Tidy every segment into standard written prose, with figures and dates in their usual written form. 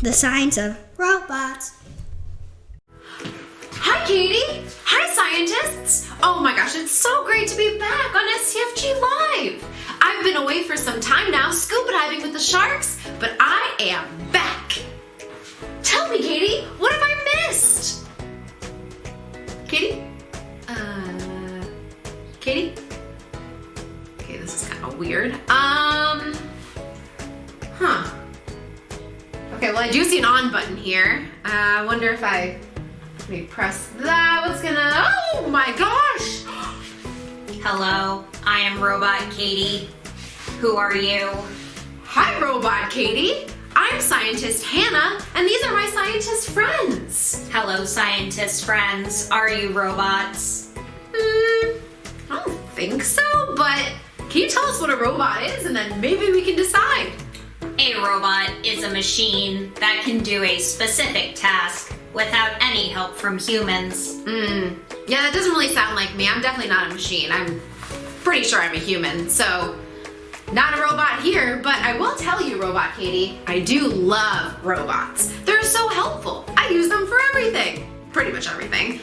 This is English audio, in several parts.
The science of robots. Hi, Katie. Hi, scientists. Oh my gosh, it's so great to be back on SCFG Live. I've been away for some time now, scuba diving with the sharks, but I am back. Tell me, Katie, what have I missed? Katie? Katie? Okay, this is kind of weird. Okay, well, I do see an on button here. I wonder if let me press that. Oh my gosh! Hello, I am Robot Katie. Who are you? Hi, Robot Katie. I'm Scientist Hannah, and these are my scientist friends. Hello, scientist friends. Are you robots? I don't think so, but can you tell us what a robot is, and then maybe we can decide? A robot is a machine that can do a specific task without any help from humans. Yeah, that doesn't really sound like me. I'm definitely not a machine. I'm pretty sure I'm a human, so not a robot here, but I will tell you, Robot Katie, I do love robots. They're so helpful. I use them for everything. Pretty much everything.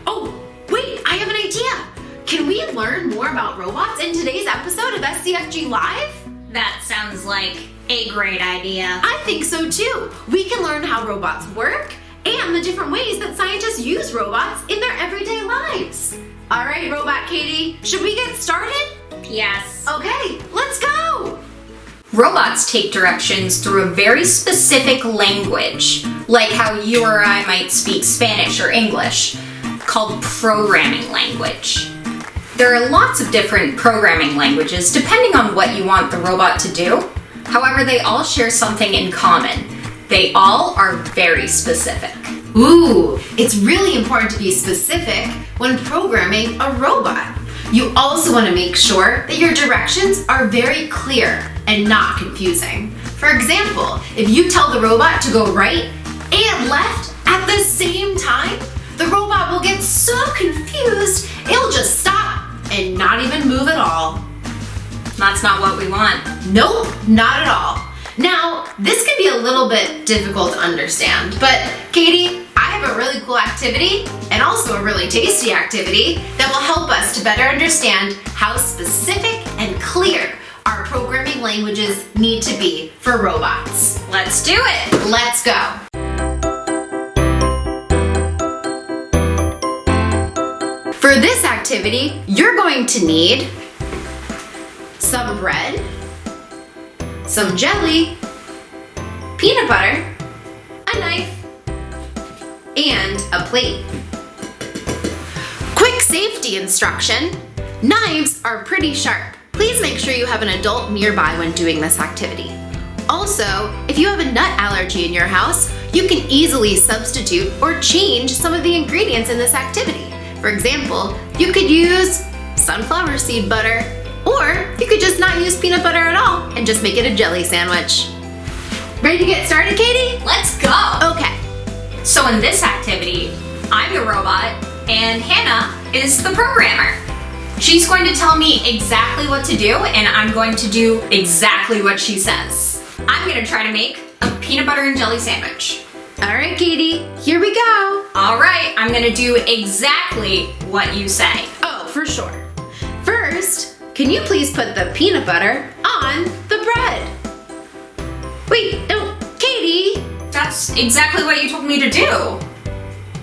Oh, wait, I have an idea. Can we learn more about robots in today's episode of SCFG Live? That sounds like a great idea. I think so too. We can learn how robots work and the different ways that scientists use robots in their everyday lives. All right, Robot Katie, should we get started? Yes. Okay, let's go. Robots take directions through a very specific language, like how you or I might speak Spanish or English, called programming language. There are lots of different programming languages depending on what you want the robot to do. However, they all share something in common. They all are very specific. Ooh, it's really important to be specific when programming a robot. You also want to make sure that your directions are very clear and not confusing. For example, if you tell the robot to go right and left at the same time, the robot will get so confused, it'll just stop and not even move at all. That's not what we want. Nope, not at all. Now, this can be a little bit difficult to understand, but Katie, I have a really cool activity and also a really tasty activity that will help us to better understand how specific and clear our programming languages need to be for robots. Let's do it. Let's go. For this activity, you're going to need some bread, some jelly, peanut butter, a knife, and a plate. Quick safety instruction. Knives are pretty sharp. Please make sure you have an adult nearby when doing this activity. Also, if you have a nut allergy in your house, you can easily substitute or change some of the ingredients in this activity. For example, you could use sunflower seed butter, or you could just not use peanut butter at all and just make it a jelly sandwich. Ready to get started, Katie? Let's go. Okay. So in this activity, I'm the robot and Hannah is the programmer. She's going to tell me exactly what to do and I'm going to do exactly what she says. I'm going to try to make a peanut butter and jelly sandwich. All right, Katie, here we go. All right, I'm going to do exactly what you say. Oh, for sure. First, can you please put the peanut butter on the bread? Wait, no, Katie. That's exactly what you told me to do.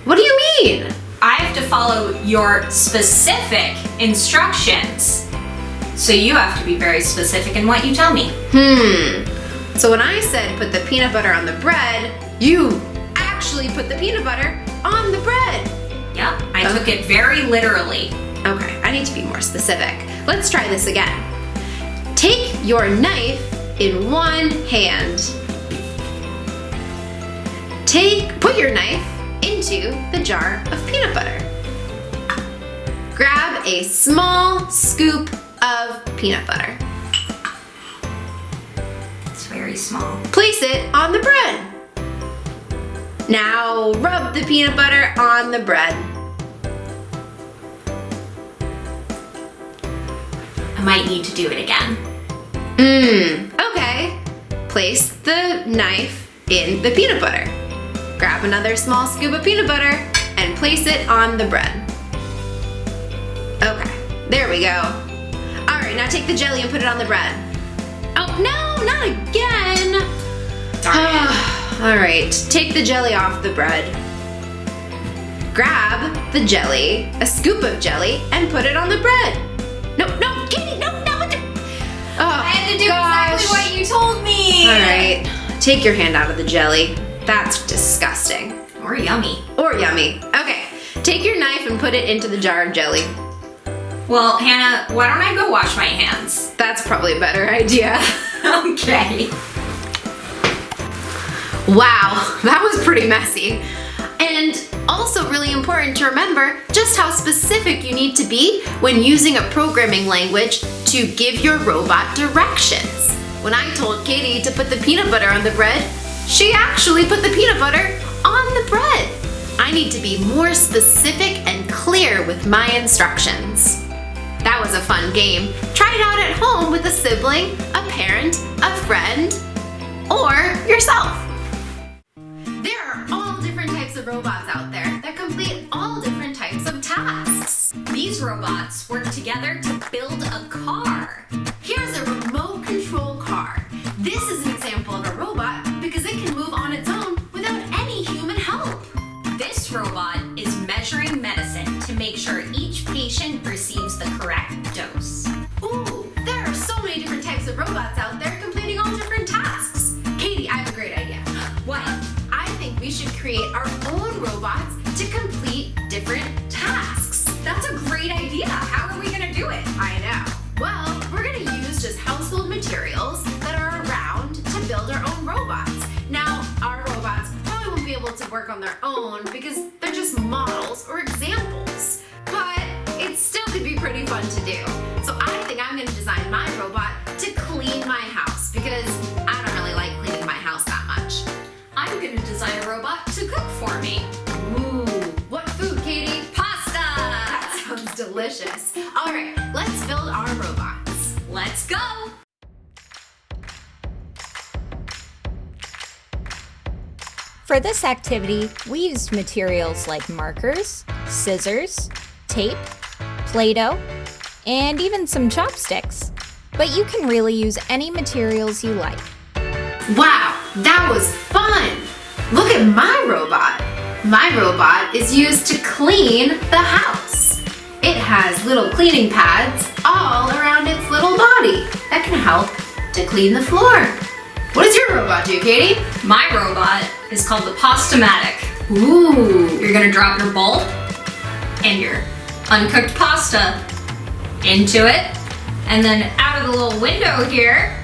What do you mean? I have to follow your specific instructions. So you have to be very specific in what you tell me. So when I said put the peanut butter on the bread, you actually put the peanut butter on the bread. Yep, I took it very literally. Okay, I need to be more specific. Let's try this again. Take your knife in one hand. Put your knife into the jar of peanut butter. Grab a small scoop of peanut butter. It's very small. Place it on the bread. Now rub the peanut butter on the bread. I might need to do it again. Okay. Place the knife in the peanut butter. Grab another small scoop of peanut butter and place it on the bread. Okay, there we go. All right, now take the jelly and put it on the bread. Oh, no, not again. Darn it. All right, take the jelly off the bread. Grab the jelly, a scoop of jelly, and put it on the bread. No, Katie, no. Oh, I had to do exactly what you told me. All right, take your hand out of the jelly. That's disgusting. Or yummy. Or yummy. Okay, take your knife and put it into the jar of jelly. Well, Hannah, why don't I go wash my hands? That's probably a better idea. Okay. Wow, that was pretty messy. And also really important to remember just how specific you need to be when using a programming language to give your robot directions. When I told Katie to put the peanut butter on the bread, she actually put the peanut butter on the bread. I need to be more specific and clear with my instructions. That was a fun game. Try it out at home with a sibling, a parent, a friend, or yourself. There are all different types of robots out there that complete all different types of tasks. These robots work together to build a car. Here's a remote control car. This is an example of a robot because it can move on its own without any human help. This robot is measuring medicine to make sure each patient receives the correct dose. Ooh, there are so many different types of robots out there completing all different tasks. Katie, I have a great idea. What? I think we should create our own robots to complete different tasks. That's a great idea. How are we gonna do it? I know. Well, we're gonna use just household materials that are around to build our own robots. Now, our robots probably won't be able to work on their own because they're just models or examples, but it still could be pretty fun to do. So I think I'm gonna design my robot to clean my house because I don't really like cleaning my house that much. I'm gonna design a robot to cook for me. Ooh, what food, Katie? Pasta! That sounds delicious. All right, let's build our robots. Let's go! For this activity, we used materials like markers, scissors, tape, Play-Doh, and even some chopsticks. But you can really use any materials you like. Wow, that was fun! Look at my robot. My robot is used to clean the house. It has little cleaning pads all around its little body that can help to clean the floor. What does your robot do, Katie? My robot is called the Pasta-matic. Ooh, You're gonna drop your bowl and your uncooked pasta into it, and then out of the little window here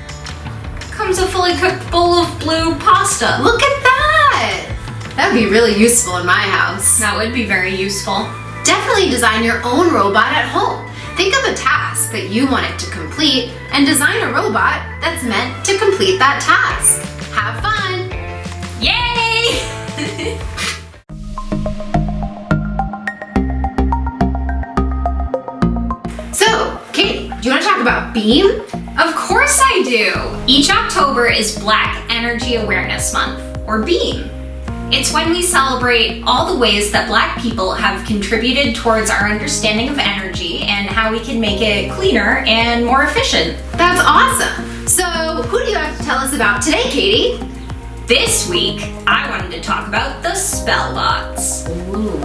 comes a fully cooked bowl of blue pasta. look at that! That would be really useful in my house. That would be very useful. Definitely design your own robot at home. Think of a task that you want it to complete and design a robot that's meant to complete that task. Have fun! Yay! So, Katie, do you want to talk about BEAM? Of course I do! Each October is Black Energy Awareness Month, or BEAM. It's when we celebrate all the ways that Black people have contributed towards our understanding of energy and how we can make it cleaner and more efficient. That's awesome! So, who do you have to tell us about today, Katie? This week, I wanted to talk about the Spellbots. Ooh.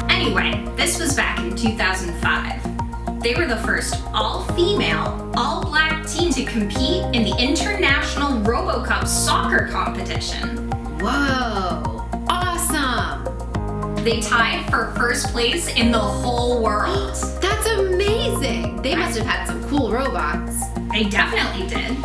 Anyway, this was back in 2005. They were the first all-female, all-Black team to compete in the International RoboCup soccer competition. Whoa, awesome! They tied for first place in the whole world. That's amazing! They must have had some cool robots. They definitely did.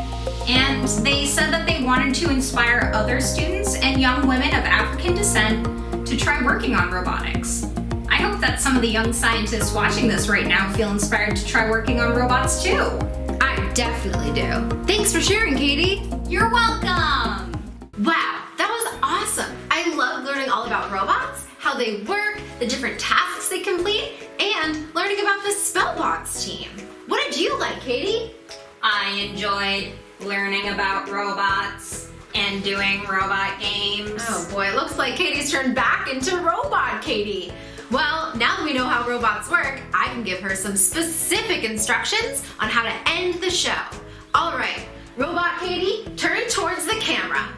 And they said that they wanted to inspire other students and young women of African descent to try working on robotics. I hope that some of the young scientists watching this right now feel inspired to try working on robots too. I definitely do. Thanks for sharing, Katie. You're welcome! Wow, that was awesome. I love learning all about robots, how they work, the different tasks they complete, and learning about the Spellbots team. What did you like, Katie? I enjoyed learning about robots and doing robot games. Oh boy, it looks like Katie's turned back into Robot Katie. Well, now that we know how robots work, I can give her some specific instructions on how to end the show. All right, Robot Katie, turn towards the camera.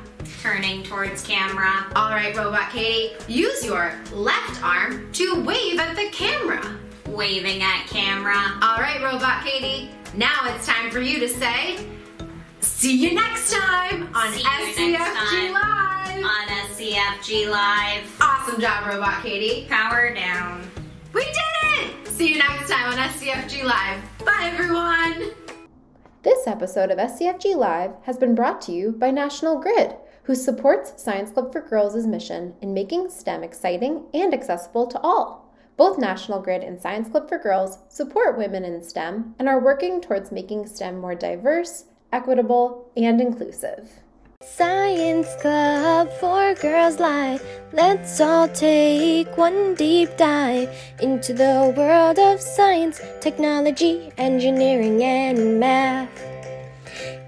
Turning towards camera. All right, Robot Katie, use your left arm to wave at the camera. Waving at camera. All right, Robot Katie, now it's time for you to say, see you next time on SCFG Live. On SCFG Live. Awesome job, Robot Katie. Power down. We did it! See you next time on SCFG Live. Bye, everyone. This episode of SCFG Live has been brought to you by National Grid, who supports Science Club for Girls' mission in making STEM exciting and accessible to all. Both National Grid and Science Club for Girls support women in STEM and are working towards making STEM more diverse, equitable, and inclusive. Science Club for Girls Live. Let's all take one deep dive into the world of science, technology, engineering, and math.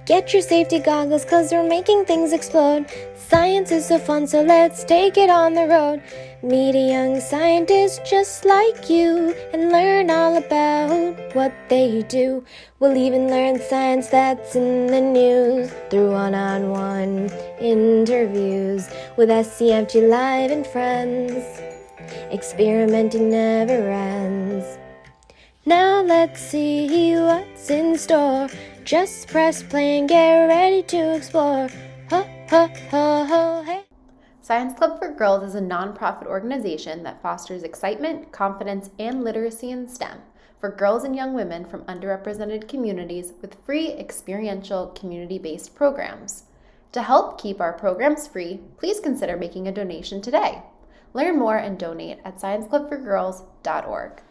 Get your safety goggles, 'cause we're making things explode. Science is so fun, so let's take it on the road. Meet a young scientist just like you and learn all about what they do. We'll even learn science that's in the news through one-on-one interviews with SCFG Live and friends. Experimenting never ends. Now let's see what's in store. Just press play and get ready to explore. Ho, ho, ho, ho, hey. Science Club for Girls is a nonprofit organization that fosters excitement, confidence, and literacy in STEM for girls and young women from underrepresented communities with free experiential community-based programs. To help keep our programs free, please consider making a donation today. Learn more and donate at scienceclubforgirls.org.